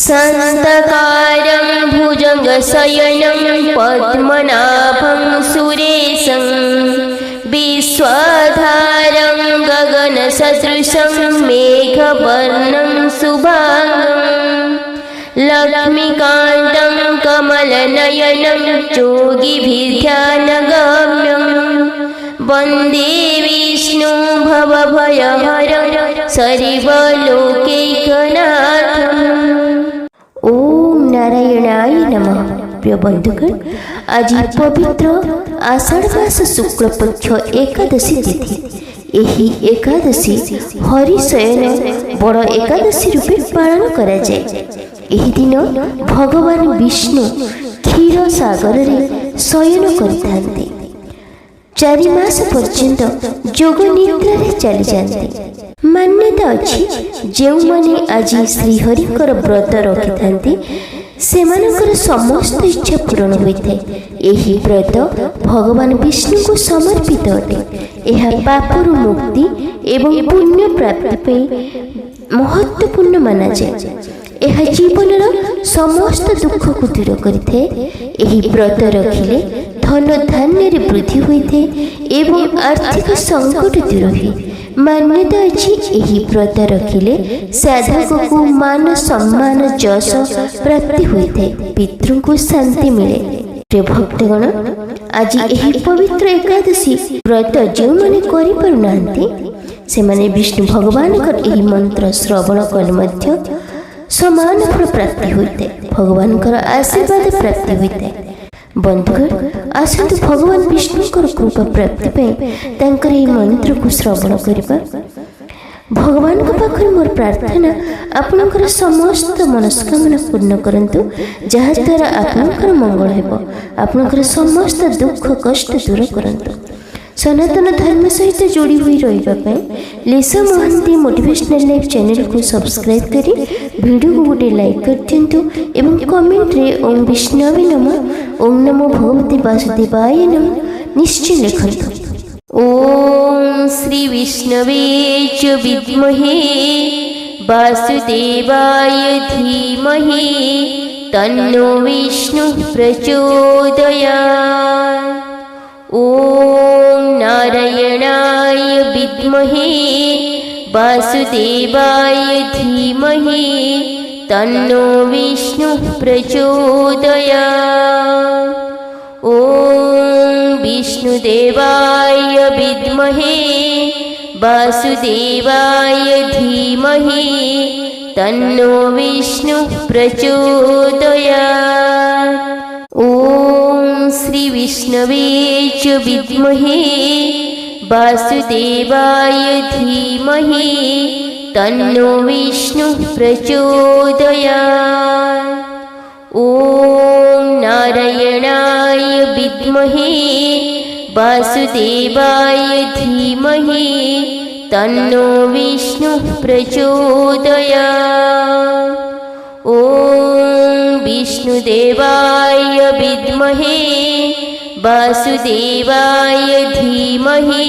संतकारं भुजंगशयनं पद्मनाभं सुरेशं विश्वाधारं गगनसदृशं मेघवर्णं शुभांगं लक्ष्मीकान्तं कमलनयनं योगिभिर्ध्यानगम्यं वन्दे विष्णु भवभयहरं सर्वलोकैकनाथम्। ओम नारायणाय नमः। प्रिय बंधुगण, आज पवित्र आषाढ़ मास शुक्ल पक्ष एकादशी तिथि। एही एकादशी हरिशयन बड़ एकादशी रूपे पालन करा जाए। एही दिन भगवान विष्णु क्षीर सागर रे शयन करिथांते। 4 मास पर्यंत जोग निद्रा रे चली जाते। मान्यता अच्छी जो माने आज श्रीहरिकर व्रत रखिथांती सेमानकर समस्त इच्छा पूर्ण होइथे। एही व्रत भगवान विष्णु को समर्पित अटे। यह पापरु मुक्ति एवं पुण्य प्राप्ति पे महत्वपूर्ण माना जाए। यह जीवनर समस्त दुख को दूर करिथे। एही व्रत रखिले धन धान्य वृद्धि होइथे एवं आर्थिक संकट दूर हुए। मान्यता अच्छी यही व्रत रखिले साधक को मान सम्मान जश प्राप्ति होइथे, पितृ को शांति मिले। प्रिय भक्तगण, आज यही पवित्र एकादशी व्रत जो माने करि पारुनांती से माने विष्णु भगवान कर यही मंत्र श्रवण कले मध्य समान फल प्राप्ति होइथे, भगवान कर आशीर्वाद प्राप्ति होइथे। बंधुगण, आसतु भगवान विष्णु कृपा प्राप्ति तांकर ये मंत्र को श्रवण करबा। भगवान को पाखरे मोर प्रार्थना आपनकर समस्त मनस्कामना पूर्ण करंतु, जहा द्वारा आपनकर मंगल हेबो। आपनकर समस्त दुख कष्ट दूर करंतु। सनातन धर्म सहित जोड़ी हुई रही लिसा महांती मोटिवेशनल लाइफ चैनल को सब्सक्राइब करी वीडियो को गोटे लाइक कर दिंतु एवं कमेंट रे ओम विष्णवे नमः, ओम नमो भगवते वासुदेवाय नमः निश्चय लिखंतु। ओम श्री विष्णवे च विद्महे वासुदेवाय धीमहि तन्नो विष्णु प्रचोदयात्। ओम नारायणाय विद्महे वासुदेवाय धीमहि तन्नो विष्णु प्रचोदयात्। ओम विष्णुदेवाय विद्महे वासुदेवाय धीमहि तन्नो विष्णु प्रचोदयात्। ओम श्री विष्णवे च विद्महे वासुदेवाय धीमहि तन्नो विष्णु प्रचोदयात्। ओम नारायणाय विद्महे वासुदेवाय धीमहि तन्नो विष्णु प्रचोदयात्। ओम विष्णुदेवाय विद्महे वासुदेवाय धीमहि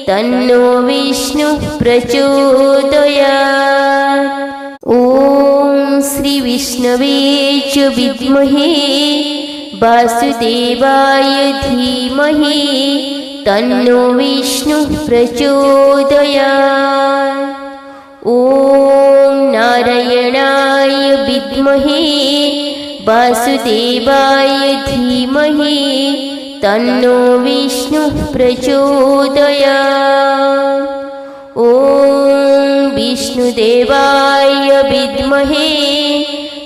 तन्नो विष्णु प्रचोदयात्। ओम श्री विष्णवे च विद्महे वासुदेवाय धीमहि तन्नो विष्णु प्रचोदयात्। ओम नारायणाय विद्महे वासुदेवाय धीमहि तन्नो विष्णु प्रचोदयात्। ओम विष्णुदेवाय विद्महे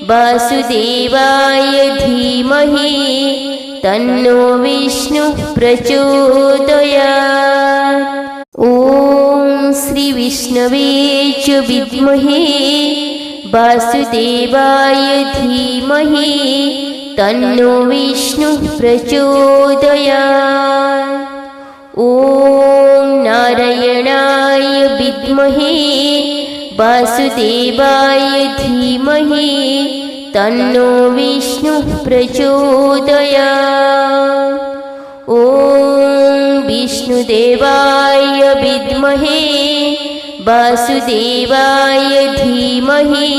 वासुदेवाय धीमहि तन्नो विष्णु प्रचोदयात्। ओम श्री विष्णवे च विद्महे वासुदेवाय धीमहि तन्नो विष्णु प्रचोदयात्। ओम नारायणाय विद्महे वासुदेवाय धीमहि तन्नो विष्णु प्रचोदयात्। ओम विष्णुदेवाय विद्महे वासुदेवाय धीमहि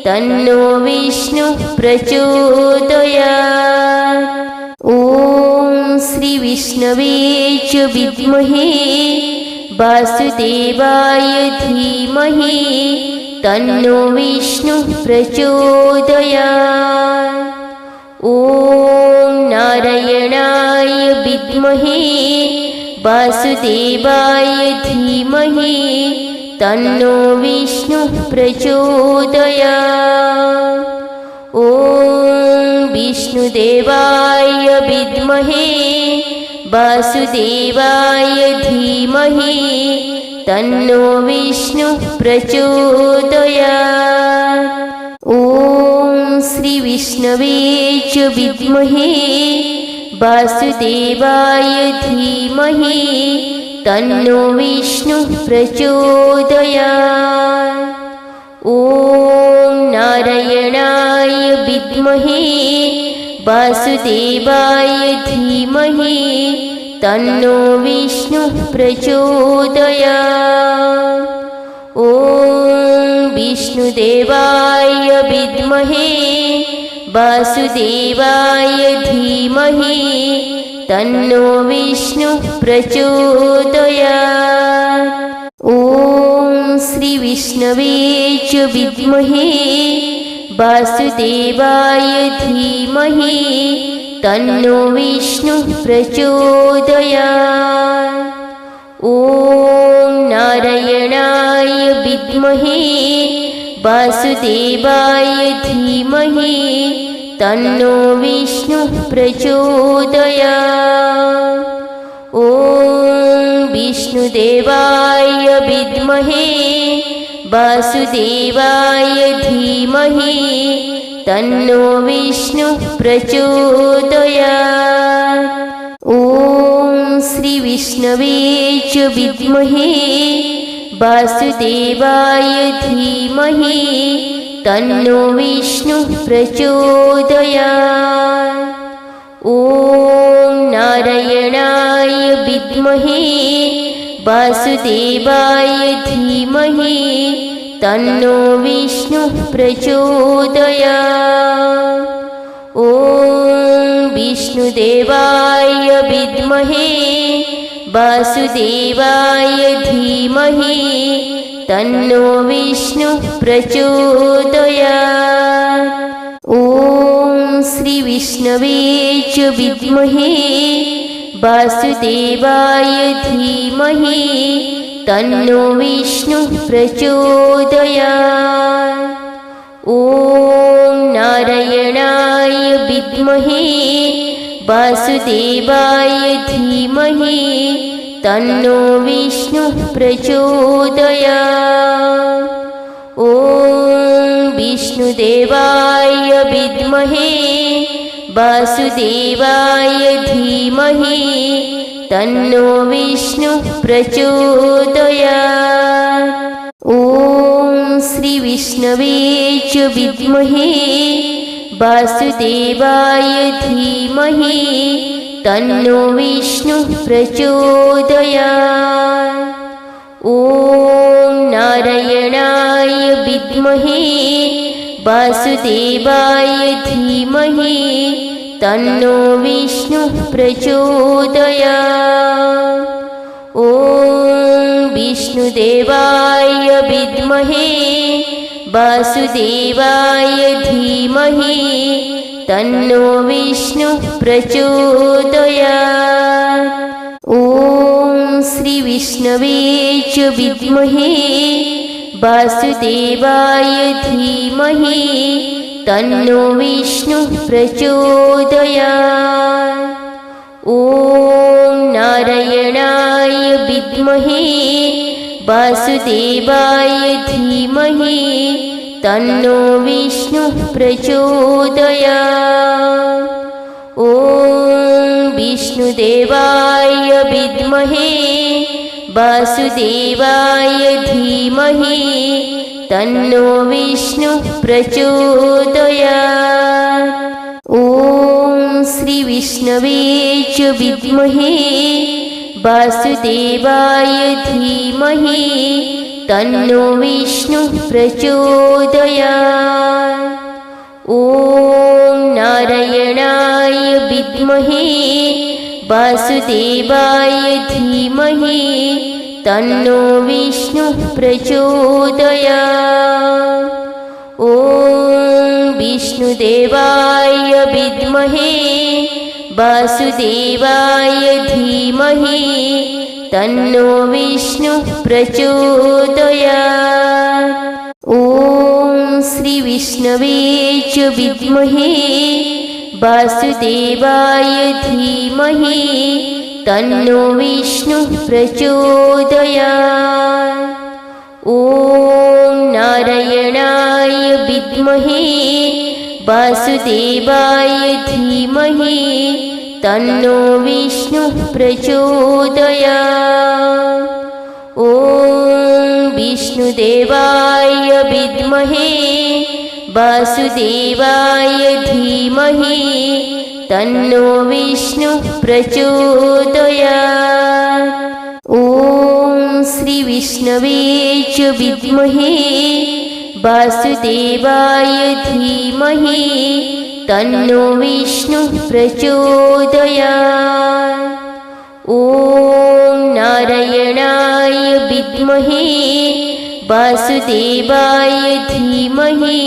तन्नो विष्णुः प्रचोदयात्। ॐ श्री विष्णवे च विद्महे वासुदेवाय धीमहि तन्नो विष्णुः प्रचोदयात्। ॐ नारायणाय विद्महे वासुदेवाय धीमहि तन्नो विष्णुः प्रचोदयात्। ॐ विष्णुदेवाय विद्महे वासुदेवाय धीमहि तन्नो विष्णुः प्रचोदयात्। ॐ श्री विष्णवे च विद्महे वासुदेवाय धीमहि तन्नो विष्णुः प्रचोदयात्। ॐ नारायणाय विद्महे वासुदेवाय धीमहि तन्नो विष्णुः प्रचोदयात्। ॐ विष्णुदेवाय विद्महे वासुदेवाय धीमहि तन्नो विष्णुः प्रचोदयात्। ॐ श्री विष्णवे च विद्महे वासुदेवाय धीमहि तन्नो विष्णुः प्रचोदयात्। ॐ नारायणाय विद्महे वासुदेवाय धीमहि तन्नो विष्णुः प्रचोदयात्। ॐ विष्णुदेवाय विद्महे वासुदेवाय धीमहि तन्नो विष्णुः प्रचोदयात्। ॐ श्री विष्णवे च विद्महे वासुदेवाय धीमहि तन्नो विष्णुः प्रचोदयात्। ॐ नारायणाय विद्महे वासुदेवाय धीमहि तन्नो विष्णुः प्रचोदयात्। ॐ विष्णुदेवाय विद्महे वासुदेवाय धीमहि तन्नो विष्णुः प्रचोदयात्। ॐ श्री विष्णवे च विद्महे वासुदेवाय धीमहि तन्नो विष्णुः प्रचोदयात्। ॐ नारायणाय विद्महे वासुदेवाय धीमहि तन्नो विष्णुः प्रचोदयात्। ॐ विष्णुदेवाय विद्महे वासुदेवाय धीमहि तन्नो विष्णुः प्रचोदयात्। ॐ श्री विष्णवे च विद्महे वासुदेवाय धीमहि तन्नो विष्णुः प्रचोदयात्। ॐ नारायणाय विद्महे वासुदेवाय धीमहि तन्नो विष्णुः प्रचोदयात्। ॐ विष्णुदेवाय विद्महे वासुदेवाय धीमहि तन्नो विष्णुः प्रचोदयात्। ॐ श्री विष्णवे च विद्महे वासुदेवाय धीमहि तन्नो विष्णुः प्रचोदयात्। ॐ नारायणाय विद्महे वासुदेवाय धीमहि तन्नो विष्णुः प्रचोदयात्। ॐ विष्णुदेवाय विद्महे वासुदेवाय धीमहि तन्नो विष्णुः प्रचोदयात्। ॐ श्री विष्णवे च विद्महे वासुदेवाय धीमहि तन्नो विष्णुः प्रचोदयात्। ॐ नारायणाय विद्महे वासुदेवाय धीमहि तन्नो विष्णुः प्रचोदयात्। ॐ विष्णुदेवाय विद्महे वासुदेवाय धीमहि तन्नो विष्णुः प्रचोदयात्। ॐ श्री विष्णवे च विद्महे वासुदेवाय धीमहि तन्नो विष्णुः प्रचोदयात्। ॐ नारायणाय विद्महे वासुदेवाय धीमहि तन्नो विष्णुः प्रचोदयात्। ॐ विष्णुदेवाय विद्महे वासुदेवाय धीमहि तन्नो विष्णुः प्रचोदयात्। ॐ श्री विष्णवे च विद्महे वासुदेवाय धीमहि तन्नो विष्णुः प्रचोदयात्। ॐ नारायणाय विद्महे वासुदेवाय धीमहि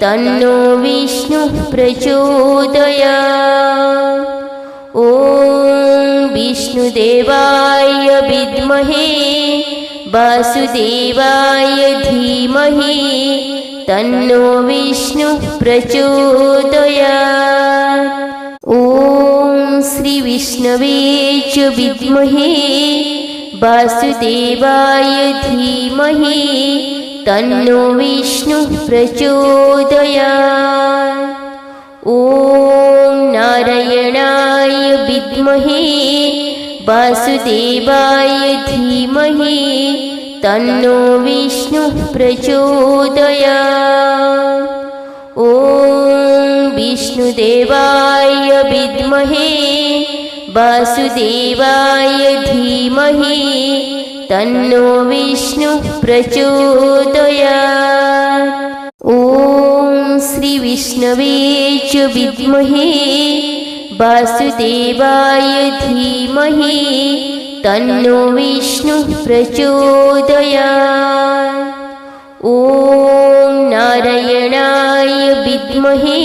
तन्नो विष्णुः प्रचोदयात्। ॐ विष्णुदेवाय विद्महे वासुदेवाय धीमहि तन्नो विष्णुः प्रचोदयात्। ॐ श्री विष्णवे च विद्महे वासुदेवाय धीमहि तन्नो विष्णुः प्रचोदयात्। ॐ नारायणाय विद्महे वासुदेवाय धीमहि तन्नो विष्णुः प्रचोदयात्। ॐ विष्णुदेवाय विद्महे वासुदेवाय धीमहि तन्नो विष्णुः प्रचोदयात्। ॐ श्री विष्णवे च विद्महे वासुदेवाय धीमहि तन्नो विष्णुः प्रचोदयात्। ॐ नारायणाय विद्महे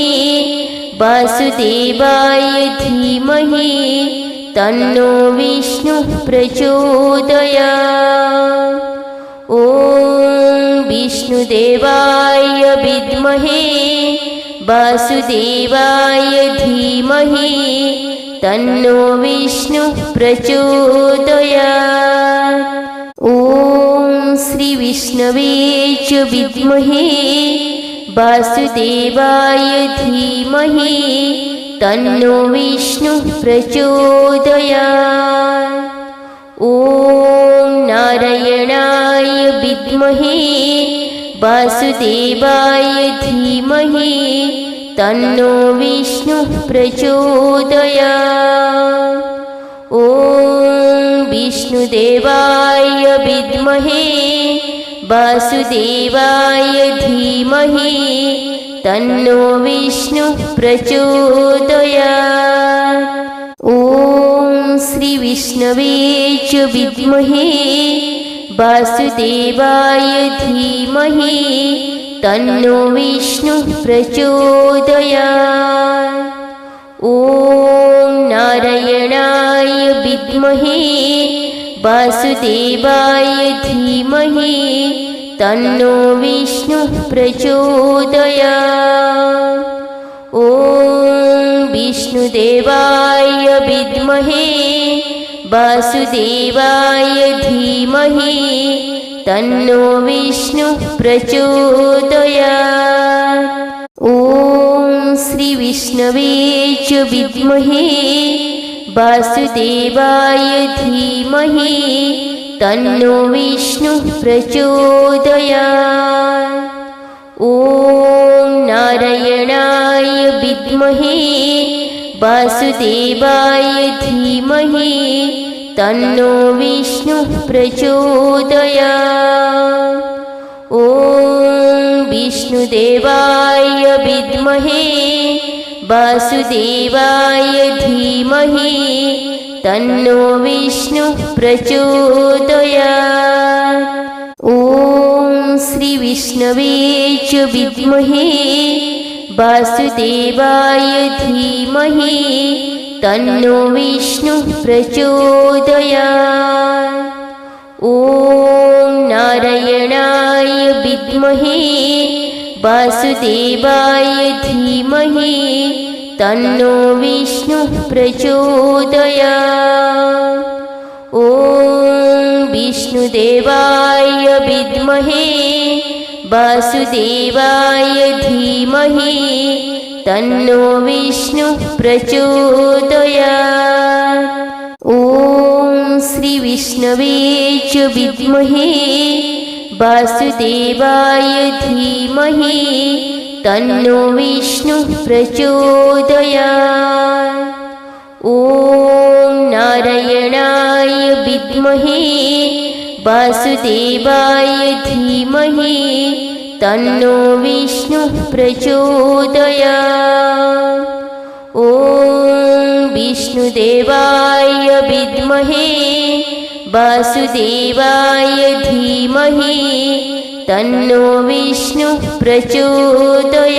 वासुदेवाय धीमहि तन्नो विष्णुः प्रचोदयात्। ॐ विष्णुदेवाय विद्महे वासुदेवाय धीमहि तन्नो विष्णुः प्रचोदयात्। ॐ श्री विष्णवे च विद्महे वासुदेवाय धीमहि तन्नो विष्णुः प्रचोदयात्। ॐ नारायणाय विद्महे वासुदेवाय धीमहि तन्नो विष्णुः प्रचोदयात्। ॐ विष्णुदेवाय विद्महे वासुदेवाय धीमहि तन्नो विष्णुः प्रचोदयात्। ॐ श्री विष्णवे च विद्महे वासुदेवाय धीमहि तन्नो विष्णुः प्रचोदयात्। ॐ नारायणाय विद्महे वासुदेवाय धीमहि तन्नो विष्णुः प्रचोदयात्। ॐ विष्णुदेवाय विद्महे वासुदेवाय धीमहि तन्नो विष्णुः प्रचोदयात्। ॐ श्री विष्णवे च विद्महे वासुदेवाय धीमहि तन्नो विष्णुः प्रचोदयात्। ॐ नारायणाय विद्महे वासुदेवाय धीमहि तन्नो विष्णुः प्रचोदयात्। ॐ विष्णुदेवाय विद्महे वासुदेवाय धीमहि तन्नो विष्णुः प्रचोदयात्। ॐ श्रीविष्णवे च विद्महे वासुदेवाय धीमहि तन्नो विष्णुः प्रचोदयात्। ॐ नारायणाय विद्महे वासुदेवाय धीमहि तन्नो विष्णुः प्रचोदयात्। ॐ विष्णुदेवाय विद्महे वासुदेवाय धीमहि तन्नो विष्णुः प्रचोदयात्। ॐ श्रीविष्णवे च विद्महे वासुदेवाय धीमहि तन्नो विष्णुः प्रचोदयात्। ॐ नारायणाय विद्महे वासुदेवाय धीमहि तन्नो विष्णुः प्रचोदयात्। ॐ विष्णुदेवाय विद्महे वासुदेवाय धीमहि तन्नो विष्णुः प्रचोदयात्।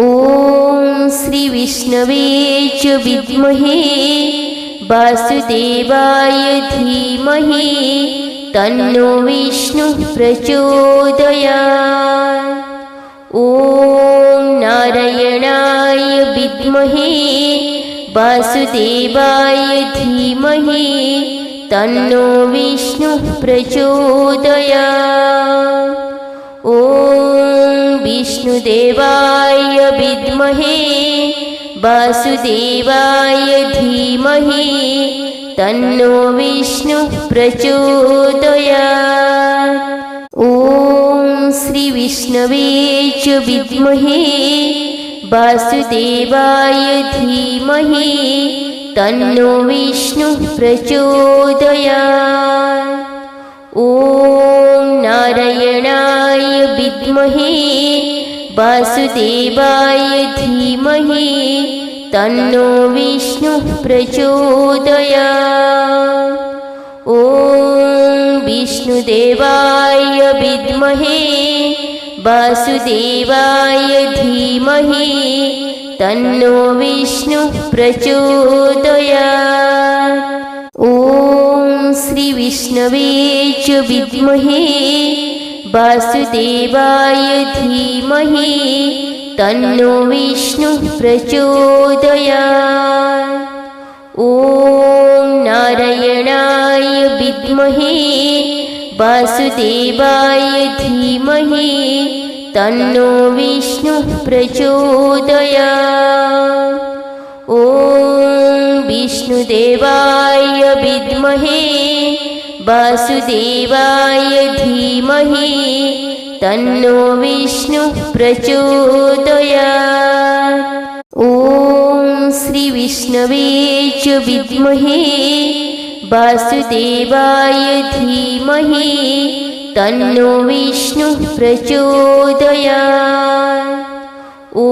ॐ श्रीविष्णवे च विद्महे वासुदेवाय धीमहि तन्नो विष्णुः प्रचोदयात्। ॐ नारायणाय विद्महे वासुदेवाय धीमहि तन्नो विष्णुः प्रचोदयात्। ॐ विष्णुदेवाय विद्महे वासुदेवाय धीमहि तन्नो विष्णुः प्रचोदयात्। ॐ श्रीविष्णवे च विद्महे वासुदेवाय धीमहि तन्नो विष्णुः प्रचोदयात्। ॐ नारायणाय विद्महे वासुदेवाय धीमहि तन्नो विष्णुः प्रचोदयात्। ॐ विष्णुदेवाय विद्महे वासुदेवाय धीमहि तन्नो विष्णुः प्रचोदयात्। ॐ श्रीविष्णवे च विद्महे वासुदेवाय धीमहि तन्नो विष्णुः प्रचोदयात्। ॐ नारायणाय विद्महे वासुदेवाय धीमहि तन्नो विष्णुः प्रचोदयात्। ॐ विष्णुदेवाय विद्महे वासुदेवाय धीमहि तन्नो विष्णुः प्रचोदयात्। ॐ श्रीविष्णवे च विद्महे वासुदेवाय धीमहि तन्नो विष्णुः प्रचोदयात्। ॐ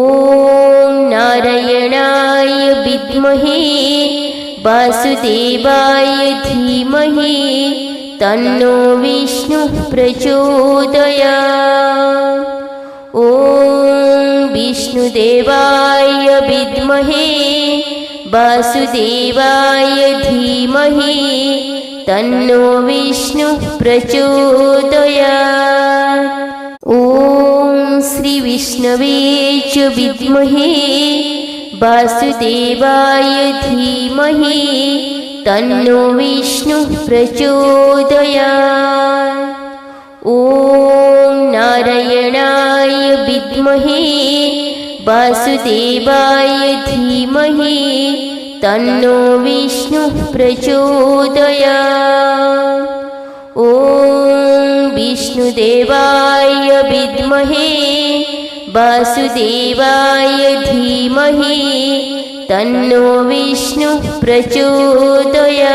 नारायणाय विद्महे वासुदेवाय धीमहि तन्नो विष्णुः प्रचोदयात्। ॐ विष्णुदेवाय विद्महे वासुदेवाय धीमहि तन्नो विष्णुः प्रचोदयात्। ॐ श्रीविष्णवे च विद्महे वासुदेवाय धीमहि तन्नो विष्णुः प्रचोदयात्। ॐ नारायणाय विद्महे वासुदेवाय धीमहि तन्नो विष्णुः प्रचोदयात्। ॐ विष्णुदेवाय विद्महे वासुदेवाय धीमहि तन्नो विष्णुः प्रचोदयात्।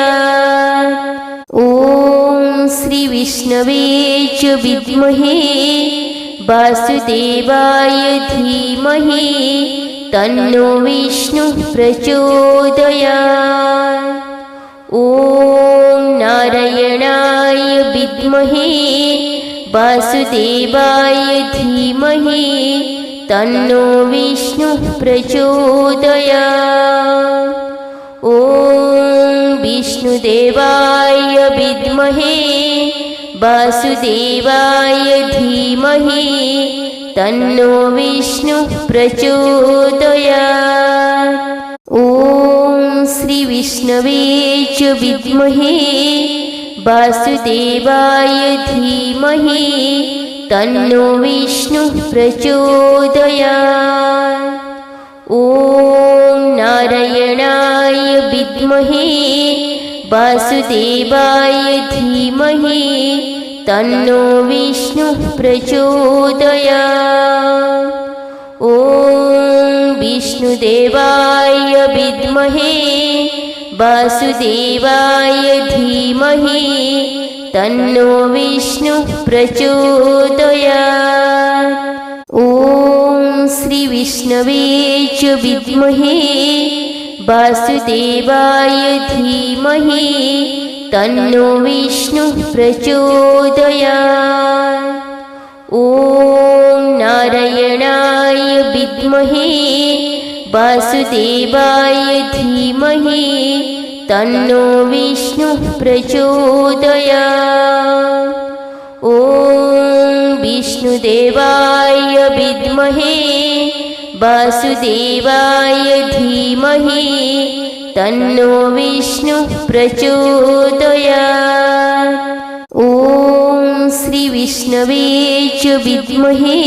ॐ श्री विष्णवे च विद्महे वासुदेवाय धीमहि तन्नो विष्णुः प्रचोदयात्। ॐ नारायणाय विद्महे वासुदेवाय धीमहि तन्नो विष्णुः प्रचोदयात्। ॐ विष्णुदेवाय विद्महे वासुदेवाय धीमहि तन्नो विष्णुः प्रचोदयात्। ॐ श्री विष्णवे च विद्महे वासुदेवाय धीमहि तन्नो विष्णुः प्रचोदयात्। ॐ नारायणाय विद्महे वासुदेवाय धीमहि तन्नो विष्णुः प्रचोदयात्। ॐ विष्णुदेवाय विद्महे वासुदेवाय धीमहि तन्नो विष्णुः प्रचोदयात्। ॐ श्री विष्णवे च विद्महे वासुदेवाय धीमहि तन्नो विष्णुः प्रचोदयात्। ॐ नारायणाय विद्महे वासुदेवाय धीमहि तन्नो विष्णुः प्रचोदयात्। ॐ विष्णुदेवाय विद्महे वासुदेवाय धीमहि तन्नो विष्णुः प्रचोदयात्। ॐ श्री विष्णवे च विद्महे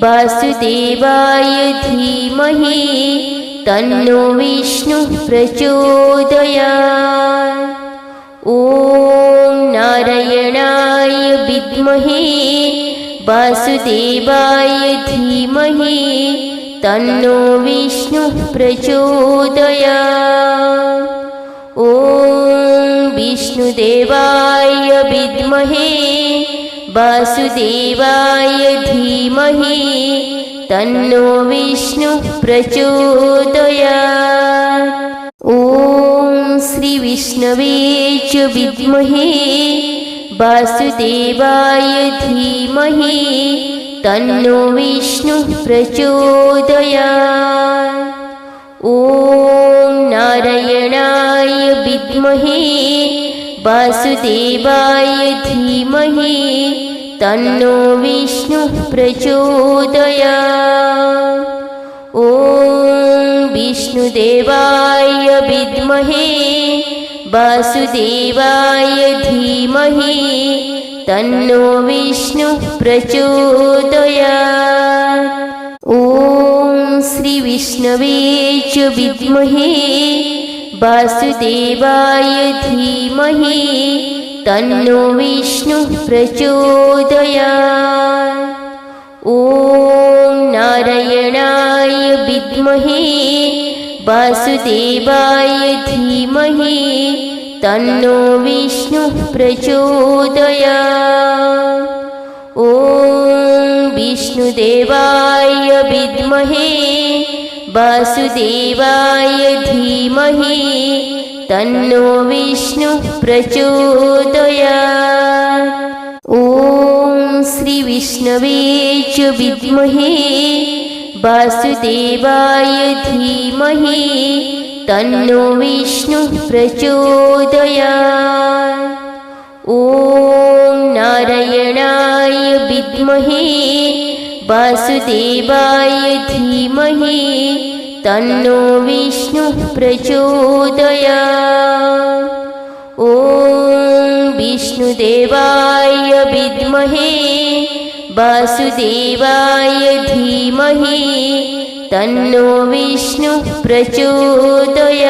वासुदेवाय धीमहि तन्नो विष्णुः प्रचोदयात्। ॐ नारायणाय विद्महे वासुदेवाय धीमहि तन्नो विष्णुः प्रचोदयात्। ॐ विष्णुदेवाय विद्महे वासुदेवाय धीमहि तन्नो विष्णुः प्रचोदयात्। ॐ श्री विष्णवे च विद्महे वासुदेवाय धीमहि तन्नो विष्णुः प्रचोदयात्। ॐ नारायणाय विद्महे वासुदेवाय धीमहि तन्नो विष्णुः प्रचोदयात्। ॐ विष्णुदेवाय विद्महे वासुदेवाय धीमहि तन्नो विष्णुः प्रचोदयात्। ॐ श्री विष्णवे च विद्महे वासुदेवाय धीमहि तन्नो विष्णुः प्रचोदयात्। ॐ नारायणाय विद्महे वासुदेवाय धीमहि तन्नो विष्णुः प्रचोदयात्। ॐ विष्णुदेवाय विद्महे वासुदेवाय धीमहि तन्नो विष्णुः प्रचोदयात्। ॐ श्री विष्णवे च विद्महे वासुदेवाय धीमहि तन्नो विष्णुः प्रचोदयात्। ॐ नारायणाय विद्महे वासुदेवाय धीमहि तन्नो विष्णुः प्रचोदयात्। ॐ विष्णुदेवाय विद्महे वासुदेवाय धीमहि तन्नो विष्णुः प्रचोदयात्।